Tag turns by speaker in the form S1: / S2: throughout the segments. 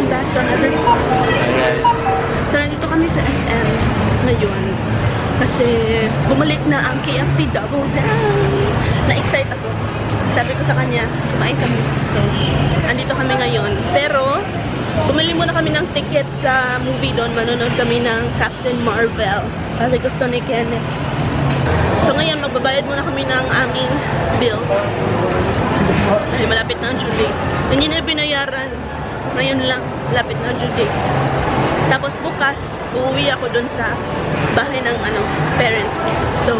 S1: welcome back to another vlog. So, nandito kami sa SM ngayon. Kasi bumalik na ang KFC Double Down. Na-excite ako. Sabi ko sa kanya, kumain kami. So, nandito kami ngayon. Pero, bumili muna kami ng ticket sa movie doon. Manonood kami ng Captain Marvel. Kasi gusto ni Kenneth. So, ngayon, magbabayad muna kami ng aming bill. Ay, malapit na ang due date. Hindi na binayaran. Ngayon lang, lapit na ang due date. Tapos bukas, uuwi ako dun sa bahay ng parents niya. So,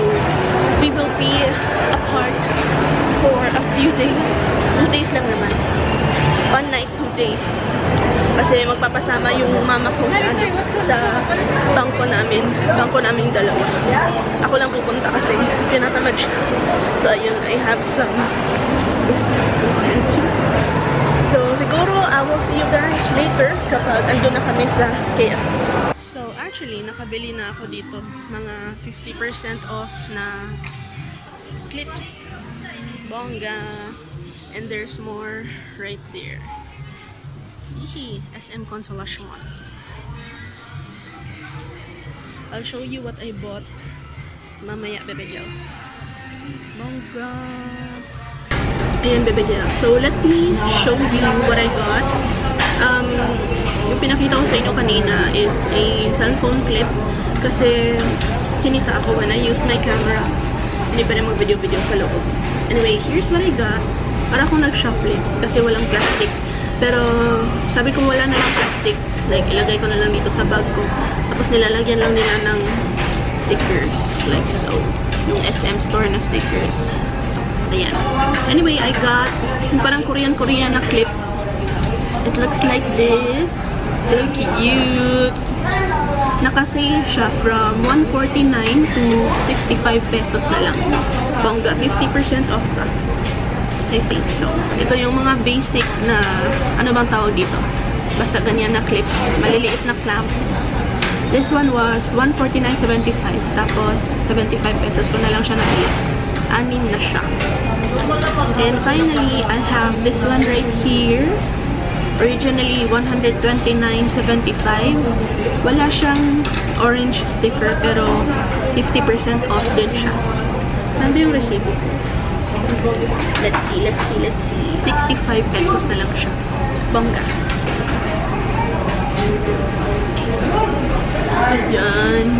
S1: we will be apart for a few days. 2 days lang naman. 1 night, 2 days. Kasi magpapasama yung mama ko sa bangko namin dalawa. Ako lang pupunta kasi tinatamad siya. So, ayun, I have some business to attend to. So, siguro, I will see you guys later kapag andun na kami sa KFC. So, actually, nakabili na ako dito. Mga 50% off na clips. Bongga. And there's more right there. Hihi, SM Consolacion. I'll show you what I bought mamaya, Bebe Gels. Bongga. Ayan, Bebe Gels. So, let me show you what I got. Yung pinakita ko sa inyo kanina is a cellphone clip. Kasi sinita ako when I use my camera. Hindi pa rin mag-video-video sa loob. Anyway, here's what I got. Para akong nag-shoplift kasi walang plastic. Pero sabi ko wala na lang plastic. Like, ilagay ko na lang dito sa bag ko. Tapos nilalagyan lang nila ng stickers. Like so. Yung SM store na stickers. Ayan. Anyway, I got yung parang Korean na clip. It looks like this. So cute. Naka-sale siya from 149 to 65 pesos na lang. Bongga, 50% off ka. I think so. Ito yung mga basic na, ano bang tawag dito? Basta ganyan na clip. Maliliit na clamp. This one was 149.75. Tapos, 75 pesos ko na lang siya nabili. 6 na siya. And finally, I have this one right here. Originally, 129.75. Wala siyang orange sticker, pero 50% off din siya. Saan ba yung resibo? Let's see. 65 pesos na lang siya. Bongga. Ayan.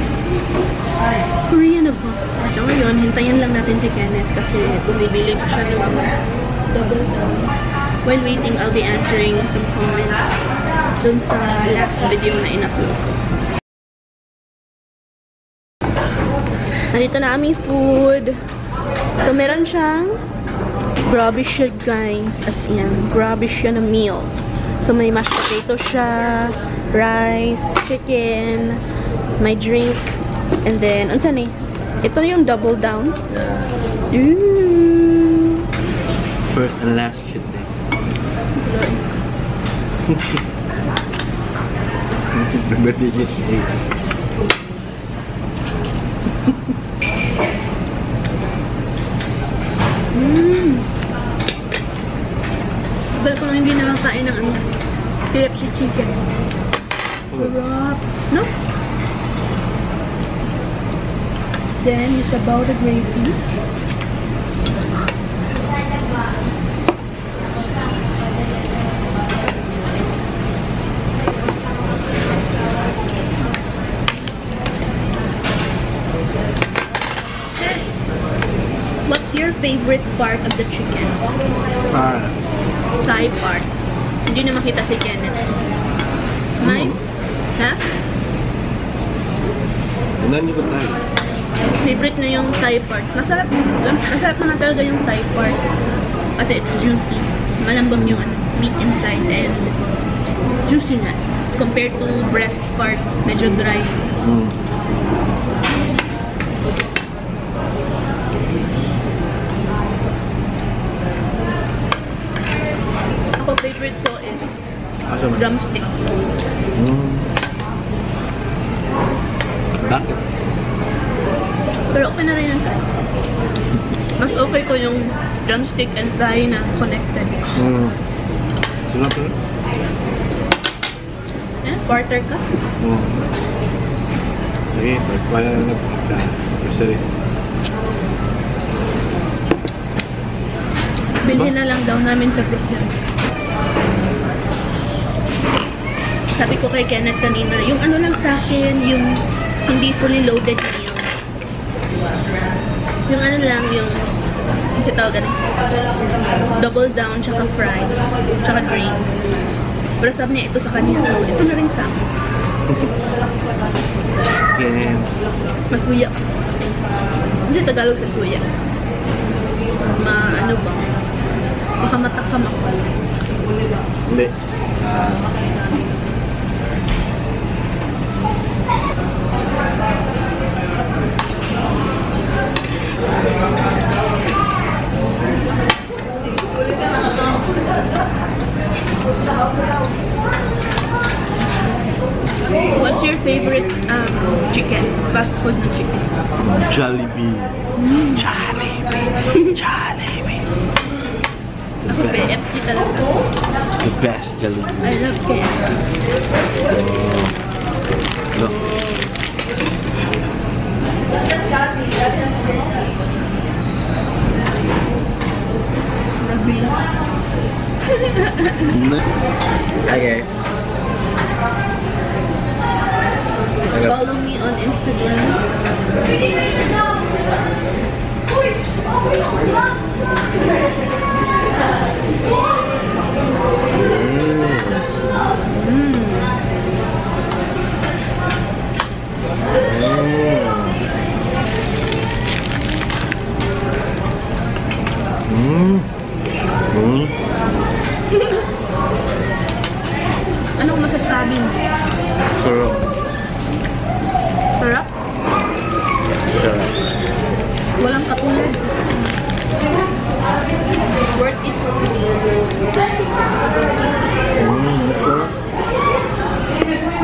S1: Korean na ba? So ngayon, hintayin lang natin si Kenneth kasi bumibili pa siya ng double down. While waiting, I'll be answering some comments dun sa last video na in-upload ko. Nandito na aming food. So, meron siyang grabe siya, guys. As yan, grabe siya na meal. So, may mashed potato siya, rice, chicken, may drink, and then, unsan eh? Ito yung double down. Ooh.
S2: First and last shit day. Birthday gift.
S1: Tagal ko lang hindi nakakain ng KFC chicken. Sarap. No? Then, it's about the gravy. What's your favorite part of the chicken? Thigh part. Hindi na makita si Kenneth. Mine? Ha?
S2: Hindi ko tayo.
S1: Favorite na yung thigh part. Masarap na talaga yung thigh part. Kasi it's juicy. Malambang yung meat inside and juicy na. Compared to breast part, medyo dry. Ako favorite ko is drumstick.
S2: Bakit?
S1: Pero okay na rin ang thigh. Mas okay ko yung drumstick and thigh na connected.
S2: Sarap rin.
S1: Barter ka?
S2: Oo. Sige, wala na nagpunta. Kasi,
S1: Bilhin na lang daw namin sa Brazil. Sabi ko kay Kenneth kanina, yung ano lang sa akin, yung hindi fully loaded meal. Yung ano lang, yung kasi tawagan double down, tsaka fries, tsaka drink. Pero sabi niya ito sa kanya, so ito na rin sa akin.
S2: yan.
S1: Masuya. Kasi Tagalog sa suya. Ano ba? Baka matakam ako.
S2: Hindi.
S1: What's your favorite chicken? Fast food na chicken?
S2: Jollibee. Jollibee. Jollibee.
S1: Ako KFC talaga.
S2: The best Jollibee.
S1: I love KFC.
S2: Oh. Look. Hi guys.
S1: Follow me on Instagram. Anong masasabi mo?
S2: Sarap.
S1: Sarap?
S2: Sarap.
S1: Walang katulad. Worth it.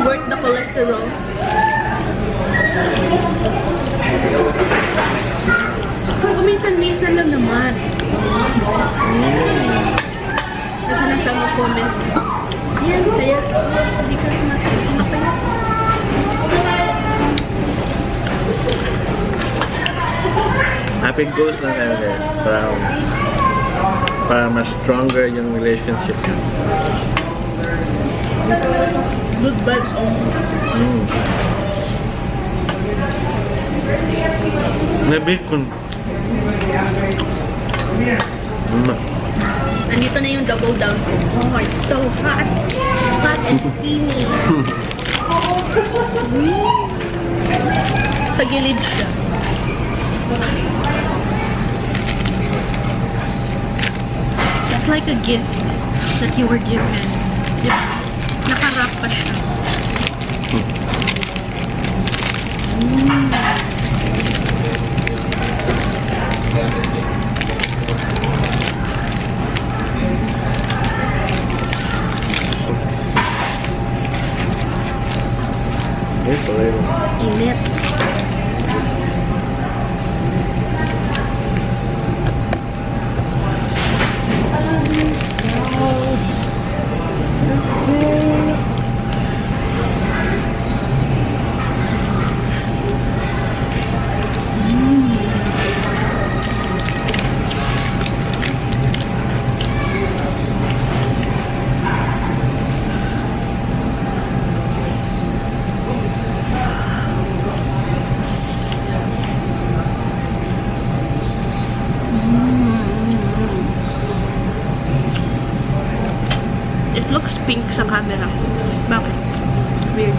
S1: Worth the cholesterol. Minsan-minsan lang naman. Ito na sa mga comment. Yan, kaya hindi ka rin matapaya.
S2: Happy goals lang tayo guys. Para mas stronger yung relationship.
S1: Good vibes only.
S2: Nabikon.
S1: Nandito na yung double down ko. Oh, it's so hot. Hot and steamy. Tagilid siya. It's like a gift that you were given. Diba? Nakarap pa siya. Init. It looks pink sa camera. Bakit? Weird.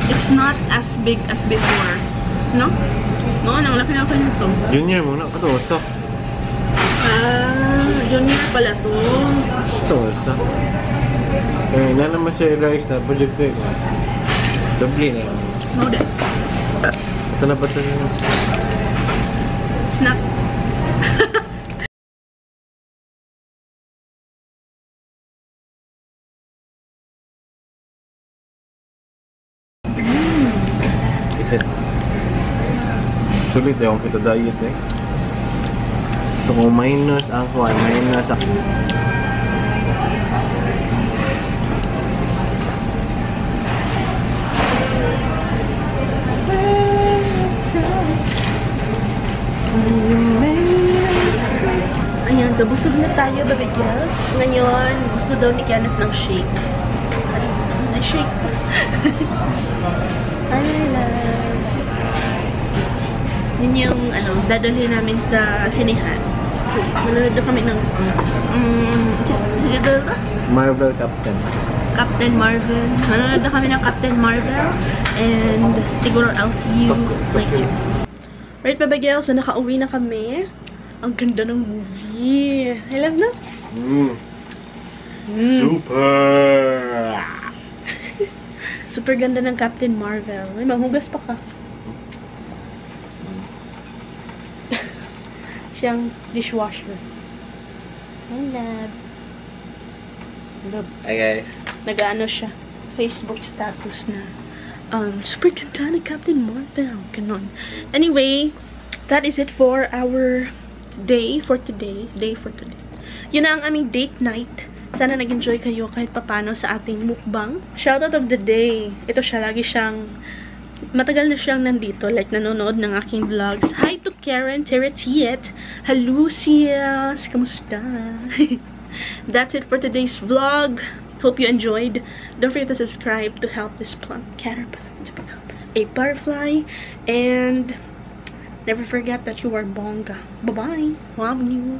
S1: It's not as big as before. No? No, ang laki-laki nito.
S2: Junior muna ka to. Stop.
S1: Junior pala to.
S2: Stop. Eh, na naman sa rice na project ko. Doble na yun.
S1: No, that.
S2: Ito na ba ito?
S1: Snack.
S2: it. Sulit yung kita diet eh. So kung minus ako ay minus ako.
S1: Ayan, so busog na tayo, baby girls. Ngayon, gusto daw ni Kenneth ng shake. Ay, shake pa. I love. Yun yung, dadalhin namin sa sinihan. Okay, manonood na kami ng, sige daw ka?
S2: Marvel Captain.
S1: Captain Marvel. Manonood na kami ng Captain Marvel. And siguro I'll see you later. Right, baby girls, so nakauwi na kami. Ang ganda ng movie. I love na.
S2: Super!
S1: Super ganda ng Captain Marvel. May manghugas pa ka. Siyang dishwasher. I love. Love.
S2: Hi guys.
S1: Nag-ano siya. Facebook status na. Super ganda ng Captain Marvel. Ganon. Anyway, that is it for our day for today. Yun na ang aming date night. Sana nag-enjoy kayo kahit papano sa ating mukbang. Shoutout of the day. Ito siya, lagi siyang matagal na siyang nandito, like nanonood ng aking vlogs. Hi to Karen Teretiet. Hello siya. Kamusta? That's it for today's vlog. Hope you enjoyed. Don't forget to subscribe to help this plant caterpillar to become a butterfly. And never forget that you are bongga. Bye-bye. Love you.